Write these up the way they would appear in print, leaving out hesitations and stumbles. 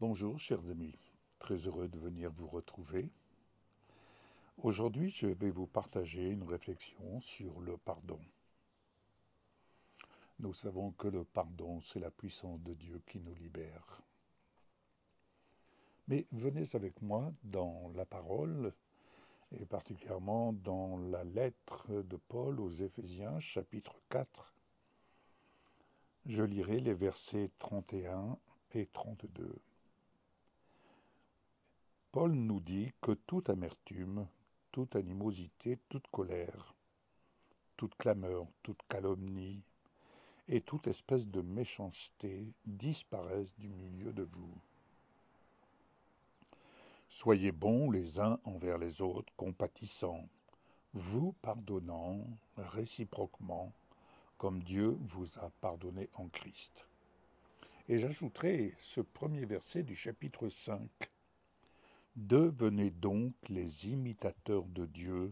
Bonjour chers amis, très heureux de venir vous retrouver. Aujourd'hui, je vais vous partager une réflexion sur le pardon. Nous savons que le pardon, c'est la puissance de Dieu qui nous libère. Mais venez avec moi dans la parole, et particulièrement dans la lettre de Paul aux Éphésiens, chapitre 4. Je lirai les versets 31 et 32. Paul nous dit que toute amertume, toute animosité, toute colère, toute clameur, toute calomnie et toute espèce de méchanceté disparaissent du milieu de vous. Soyez bons les uns envers les autres, compatissants, vous pardonnant réciproquement, comme Dieu vous a pardonné en Christ. Et j'ajouterai ce premier verset du chapitre 5. Devenez donc les imitateurs de Dieu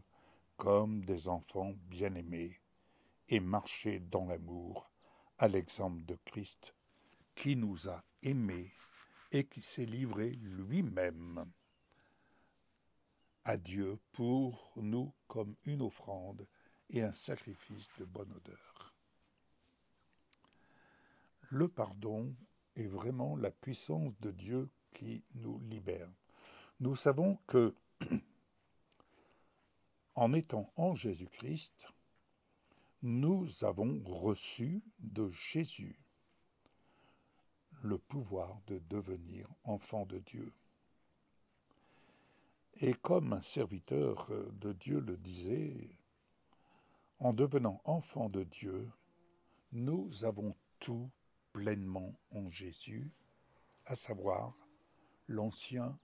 comme des enfants bien-aimés, et marchez dans l'amour, à l'exemple de Christ, qui nous a aimés et qui s'est livré lui-même à Dieu pour nous comme une offrande et un sacrifice de bonne odeur. Le pardon est vraiment la puissance de Dieu qui nous libère. Nous savons que, en étant en Jésus-Christ, nous avons reçu de Jésus le pouvoir de devenir enfants de Dieu. Et comme un serviteur de Dieu le disait, en devenant enfants de Dieu, nous avons tout pleinement en Jésus, à savoir l'Ancien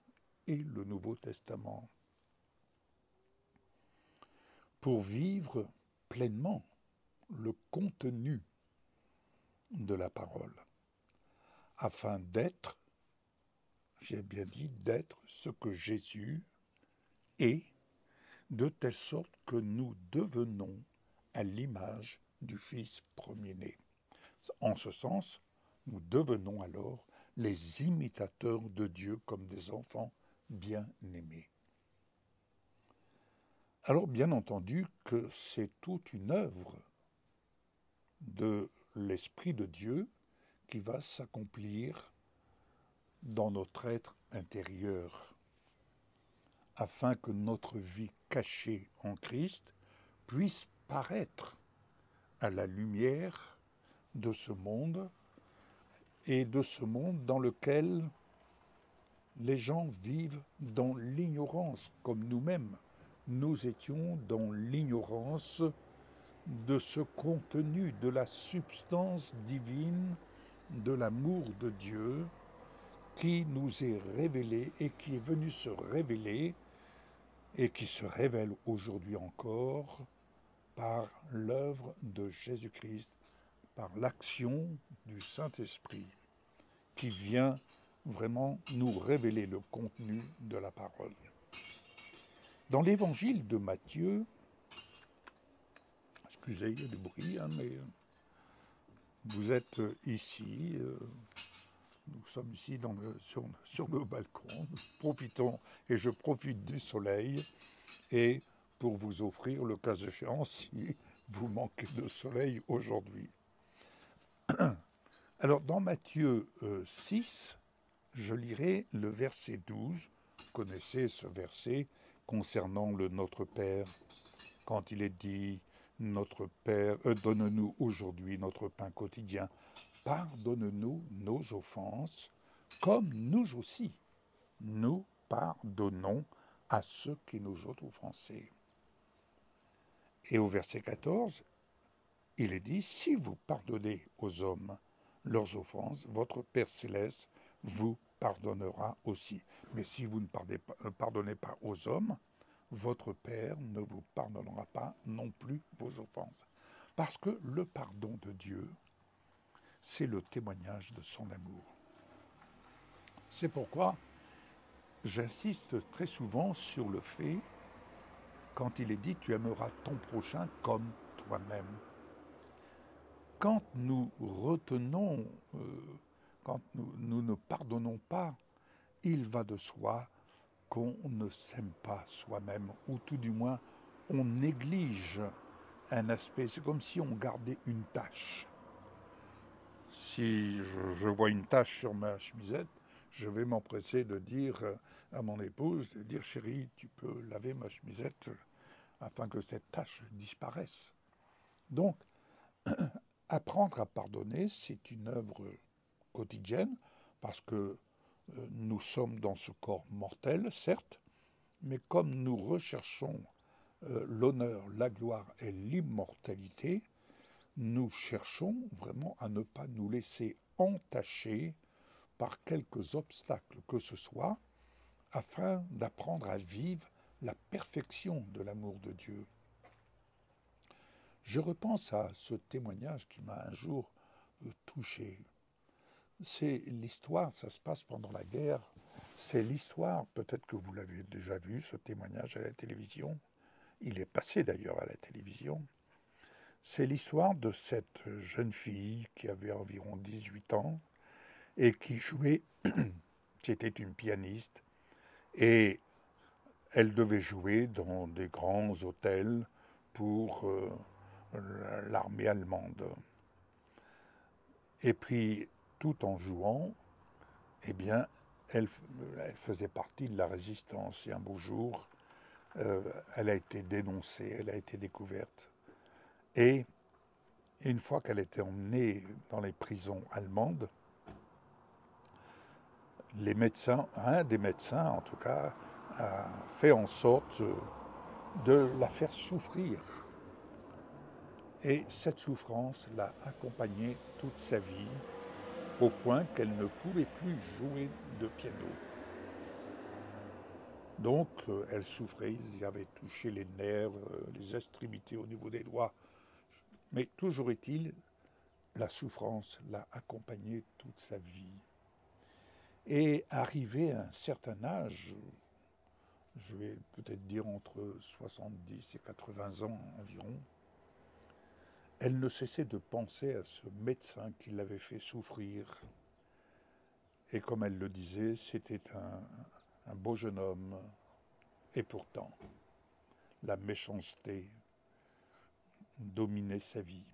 et le Nouveau Testament. Pour vivre pleinement le contenu de la parole, afin d'être, j'ai bien dit, d'être ce que Jésus est, de telle sorte que nous devenons à l'image du Fils premier-né. En ce sens, nous devenons alors les imitateurs de Dieu comme des enfants bien-aimés. Alors, bien entendu que c'est toute une œuvre de l'Esprit de Dieu qui va s'accomplir dans notre être intérieur, afin que notre vie cachée en Christ puisse paraître à la lumière de ce monde et de ce monde dans lequel les gens vivent dans l'ignorance, comme nous-mêmes. Nous étions dans l'ignorance de ce contenu, de la substance divine, de l'amour de Dieu qui nous est révélé et qui est venu se révéler et qui se révèle aujourd'hui encore par l'œuvre de Jésus-Christ, par l'action du Saint-Esprit qui vient vraiment nous révéler le contenu de la parole. Dans l'évangile de Matthieu, excusez, il y a du bruit, mais vous êtes ici, nous sommes ici sur le balcon, profitons, et je profite du soleil, et pour vous offrir le cas échéant si vous manquez de soleil aujourd'hui. Alors dans Matthieu 6, je lirai le verset 12, vous connaissez ce verset concernant le Notre Père, quand il est dit « Notre Père, donne-nous aujourd'hui notre pain quotidien, pardonne-nous nos offenses, comme nous aussi, nous pardonnons à ceux qui nous ont offensés. » Et au verset 14, il est dit « Si vous pardonnez aux hommes leurs offenses, votre Père céleste vous pardonnera aussi. Mais si vous ne pardonnez pas aux hommes, votre Père ne vous pardonnera pas non plus vos offenses. » Parce que le pardon de Dieu, c'est le témoignage de son amour. C'est pourquoi j'insiste très souvent sur le fait, quand il est dit « tu aimeras ton prochain comme toi-même ». Quand nous retenons, quand nous ne pardonnons pas il va de soi qu'on ne s'aime pas soi-même, ou tout du moins on néglige un aspect. C'est comme si on gardait une tache. Si je vois une tache sur ma chemisette, je vais m'empresser de dire à mon épouse, de dire chérie, tu peux laver ma chemisette afin que cette tache disparaisse. Donc, apprendre à pardonner, c'est une œuvre quotidienne, parce que nous sommes dans ce corps mortel, certes, mais comme nous recherchons l'honneur, la gloire et l'immortalité, nous cherchons vraiment à ne pas nous laisser entacher par quelques obstacles que ce soit, afin d'apprendre à vivre la perfection de l'amour de Dieu. Je repense à ce témoignage qui m'a un jour touché. C'est l'histoire, ça se passe pendant la guerre, c'est l'histoire, peut-être que vous l'avez déjà vu, ce témoignage à la télévision, il est passé d'ailleurs à la télévision, c'est l'histoire de cette jeune fille qui avait environ 18 ans et qui jouait, c'était une pianiste, et elle devait jouer dans des grands hôtels pour l'armée allemande. Et puis, tout en jouant, eh bien, elle faisait partie de la résistance. Et un beau jour, elle a été dénoncée, elle a été découverte. Et une fois qu'elle était emmenée dans les prisons allemandes, les médecins, un des médecins en tout cas, a fait en sorte de la faire souffrir. Et cette souffrance l'a accompagnée toute sa vie, au point qu'elle ne pouvait plus jouer de piano. Donc, elle souffrait, ils y avaient touché les nerfs, les extrémités au niveau des doigts. Mais toujours est-il, la souffrance l'a accompagnée toute sa vie. Et arrivé à un certain âge, je vais peut-être dire entre 70 et 80 ans environ, elle ne cessait de penser à ce médecin qui l'avait fait souffrir. Et comme elle le disait, c'était un beau jeune homme. Et pourtant, la méchanceté dominait sa vie.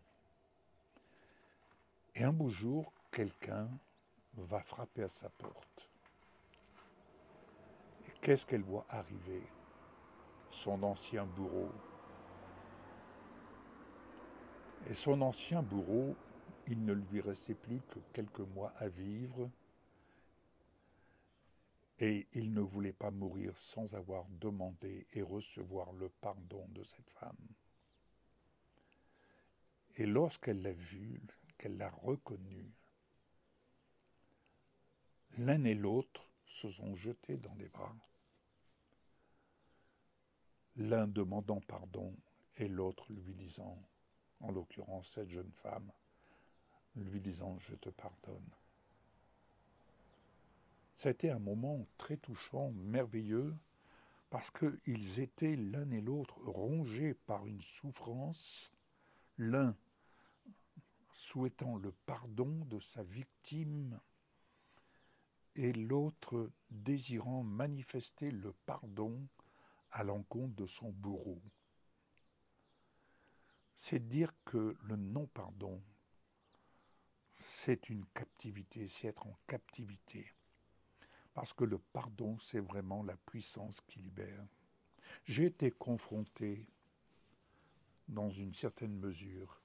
Et un beau jour, quelqu'un va frapper à sa porte. Et qu'est-ce qu'elle voit arriver? Son ancien bourreau. Et son ancien bourreau, il ne lui restait plus que quelques mois à vivre. Et il ne voulait pas mourir sans avoir demandé et recevoir le pardon de cette femme. Et lorsqu'elle l'a vu, qu'elle l'a reconnu, l'un et l'autre se sont jetés dans les bras, l'un demandant pardon et l'autre lui disant, en l'occurrence cette jeune femme, lui disant « je te pardonne ». Ça a été un moment très touchant, merveilleux, parce qu'ils étaient l'un et l'autre rongés par une souffrance, l'un souhaitant le pardon de sa victime et l'autre désirant manifester le pardon à l'encontre de son bourreau. C'est dire que le non-pardon, c'est une captivité, c'est être en captivité. Parce que le pardon, c'est vraiment la puissance qui libère. J'ai été confronté, dans une certaine mesure,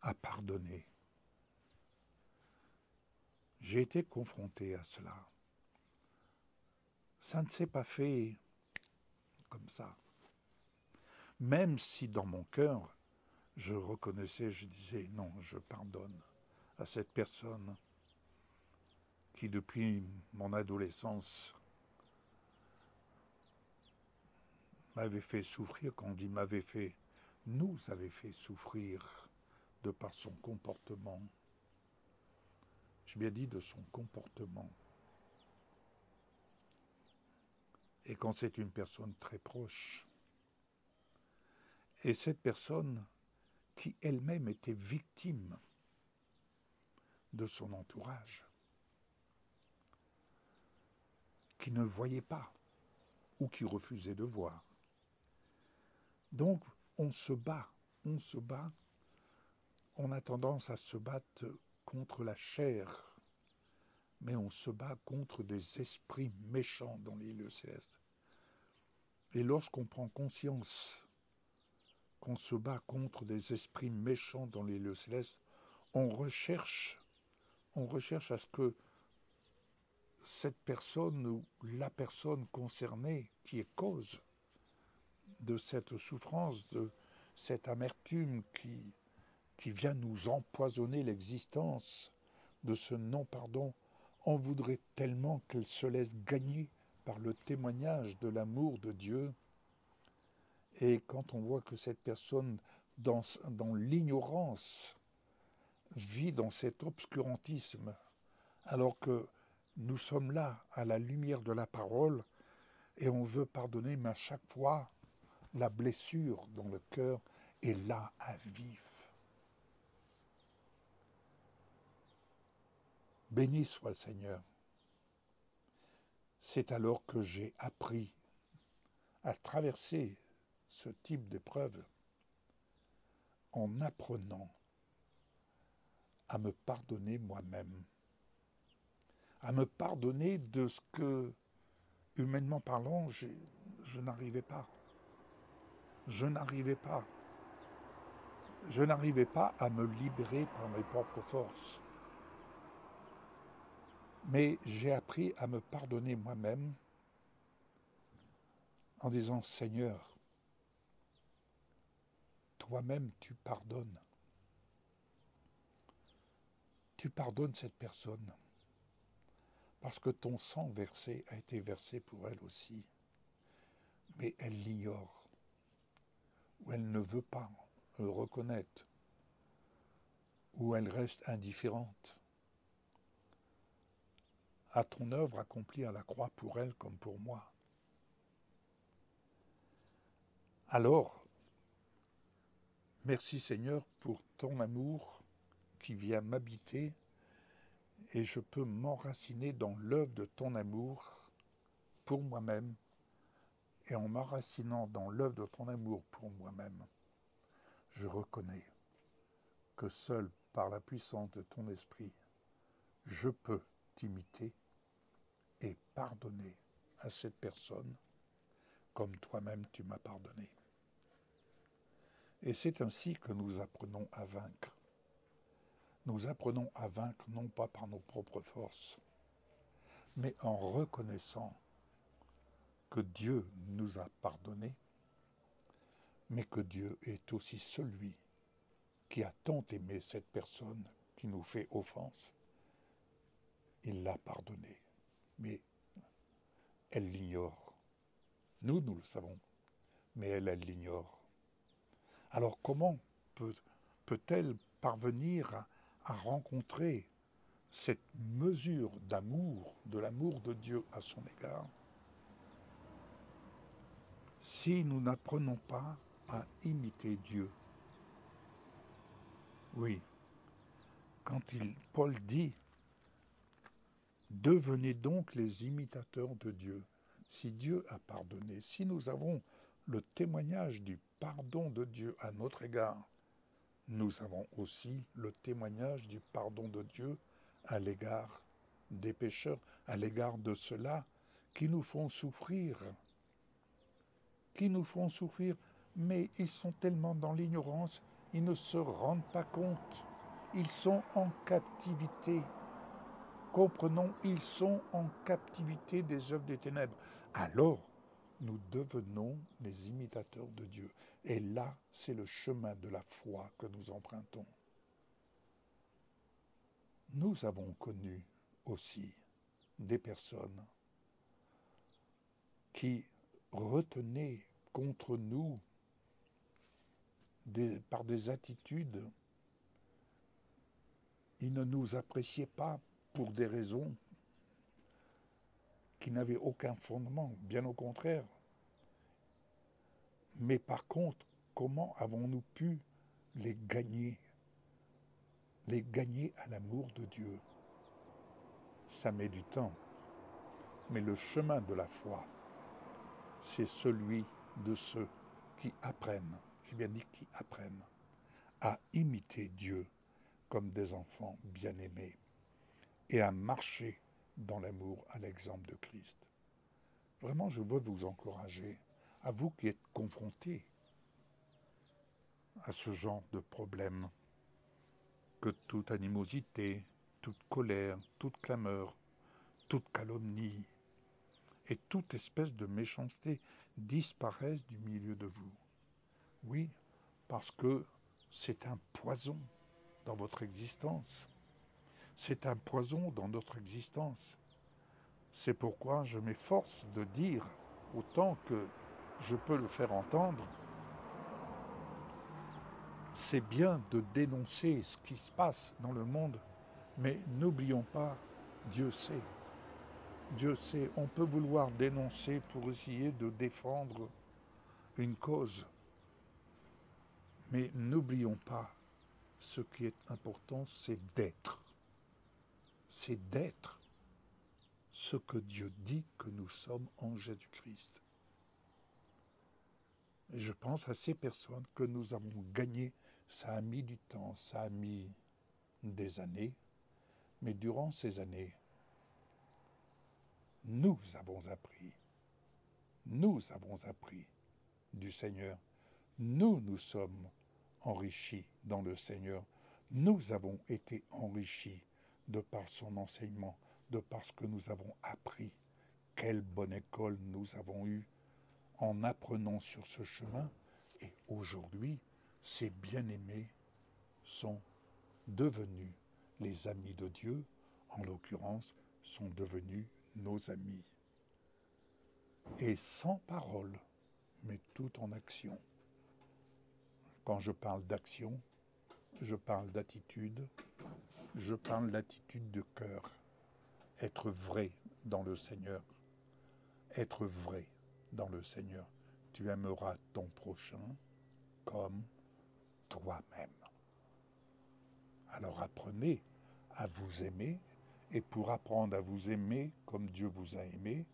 à pardonner. J'ai été confronté à cela. Ça ne s'est pas fait comme ça. Même si dans mon cœur, je reconnaissais, je disais non, je pardonne à cette personne qui depuis mon adolescence m'avait fait souffrir. Quand on dit m'avait fait, nous avait fait souffrir de par son comportement. J'ai bien dit de son comportement. Et quand c'est une personne très proche, et cette personne qui elle-même était victime de son entourage, qui ne voyaient pas ou qui refusaient de voir. Donc, on se bat. On a tendance à se battre contre la chair, mais on se bat contre des esprits méchants dans les lieux célestes. Et lorsqu'on prend conscience qu'on se bat contre des esprits méchants dans les lieux célestes, on recherche à ce que cette personne ou la personne concernée qui est cause de cette souffrance, de cette amertume qui vient nous empoisonner l'existence, de ce non-pardon, on voudrait tellement qu'elle se laisse gagner par le témoignage de l'amour de Dieu. Et quand on voit que cette personne, dans l'ignorance, vit dans cet obscurantisme, alors que nous sommes là, à la lumière de la parole, et on veut pardonner, mais à chaque fois, la blessure dans le cœur est là à vif. Béni soit le Seigneur. C'est alors que j'ai appris à traverser ce type d'épreuve en apprenant à me pardonner moi-même, à me pardonner de ce que, humainement parlant, je n'arrivais pas. Je n'arrivais pas à me libérer par mes propres forces. Mais j'ai appris à me pardonner moi-même en disant, Seigneur, toi-même tu pardonnes. Tu pardonnes cette personne parce que ton sang versé a été versé pour elle aussi. Mais elle l'ignore, ou elle ne veut pas le reconnaître, ou elle reste indifférente à ton œuvre accomplie à la croix pour elle comme pour moi. Alors, merci Seigneur pour ton amour qui vient m'habiter et je peux m'enraciner dans l'œuvre de ton amour pour moi-même. Et en m'enracinant dans l'œuvre de ton amour pour moi-même, je reconnais que seul par la puissance de ton esprit, je peux t'imiter et pardonner à cette personne comme toi-même tu m'as pardonné. Et c'est ainsi que nous apprenons à vaincre. Nous apprenons à vaincre non pas par nos propres forces, mais en reconnaissant que Dieu nous a pardonné, mais que Dieu est aussi celui qui a tant aimé cette personne qui nous fait offense. Il l'a pardonnée, mais elle l'ignore. Nous le savons, mais elle l'ignore. Alors comment peut-elle parvenir à rencontrer cette mesure d'amour, de l'amour de Dieu à son égard, si nous n'apprenons pas à imiter Dieu? Oui, quand Paul dit « Devenez donc les imitateurs de Dieu », si Dieu a pardonné, si nous avons le témoignage du pardon de Dieu à notre égard, nous avons aussi le témoignage du pardon de Dieu à l'égard des pécheurs, à l'égard de ceux-là qui nous font souffrir, mais ils sont tellement dans l'ignorance, ils ne se rendent pas compte, ils sont en captivité. Comprenons, ils sont en captivité des œuvres des ténèbres. Alors, nous devenons les imitateurs de Dieu. Et là, c'est le chemin de la foi que nous empruntons. Nous avons connu aussi des personnes qui retenaient contre nous par des attitudes. Ils ne nous appréciaient pas pour des raisons qui n'avaient aucun fondement, bien au contraire. Mais par contre, comment avons-nous pu les gagner à l'amour de Dieu? Ça met du temps. Mais le chemin de la foi, c'est celui de ceux qui apprennent, j'ai bien dit qui apprennent, à imiter Dieu comme des enfants bien-aimés et à marcher dans l'amour à l'exemple de Christ. Vraiment, je veux vous encourager, à vous qui êtes confrontés à ce genre de problème, que toute animosité, toute colère, toute clameur, toute calomnie et toute espèce de méchanceté disparaissent du milieu de vous. Oui, parce que c'est un poison dans votre existence. C'est un poison dans notre existence. C'est pourquoi je m'efforce de dire, autant que je peux le faire entendre, c'est bien de dénoncer ce qui se passe dans le monde, mais n'oublions pas, Dieu sait. Dieu sait, on peut vouloir dénoncer pour essayer de défendre une cause, mais n'oublions pas, ce qui est important, c'est d'être. C'est d'être ce que Dieu dit que nous sommes en Jésus-Christ. Et je pense à ces personnes que nous avons gagnées. Ça a mis du temps, ça a mis des années, mais durant ces années, nous avons appris du Seigneur. Nous sommes enrichis dans le Seigneur. Nous avons été enrichis de par son enseignement, de par ce que nous avons appris. Quelle bonne école nous avons eue en apprenant sur ce chemin. Et aujourd'hui, ces bien-aimés sont devenus les amis de Dieu, en l'occurrence, sont devenus nos amis. Et sans parole, mais tout en action. Quand je parle d'action, je parle d'attitude, je parle d'attitude de cœur. Être vrai dans le Seigneur. Être vrai dans le Seigneur. Tu aimeras ton prochain comme toi-même. Alors apprenez à vous aimer, et pour apprendre à vous aimer comme Dieu vous a aimé,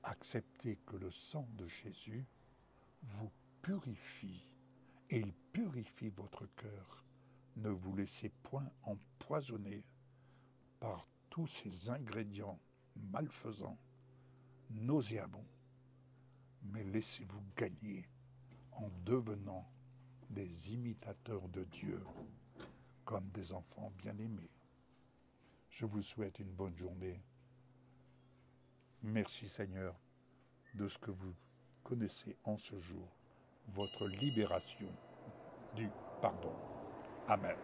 acceptez que le sang de Jésus vous purifie, et il purifie votre cœur. Ne vous laissez point empoisonner par tous ces ingrédients malfaisants, nauséabonds, mais laissez-vous gagner en devenant des imitateurs de Dieu, comme des enfants bien-aimés. Je vous souhaite une bonne journée. Merci Seigneur de ce que vous connaissez en ce jour, votre libération du pardon. Amen.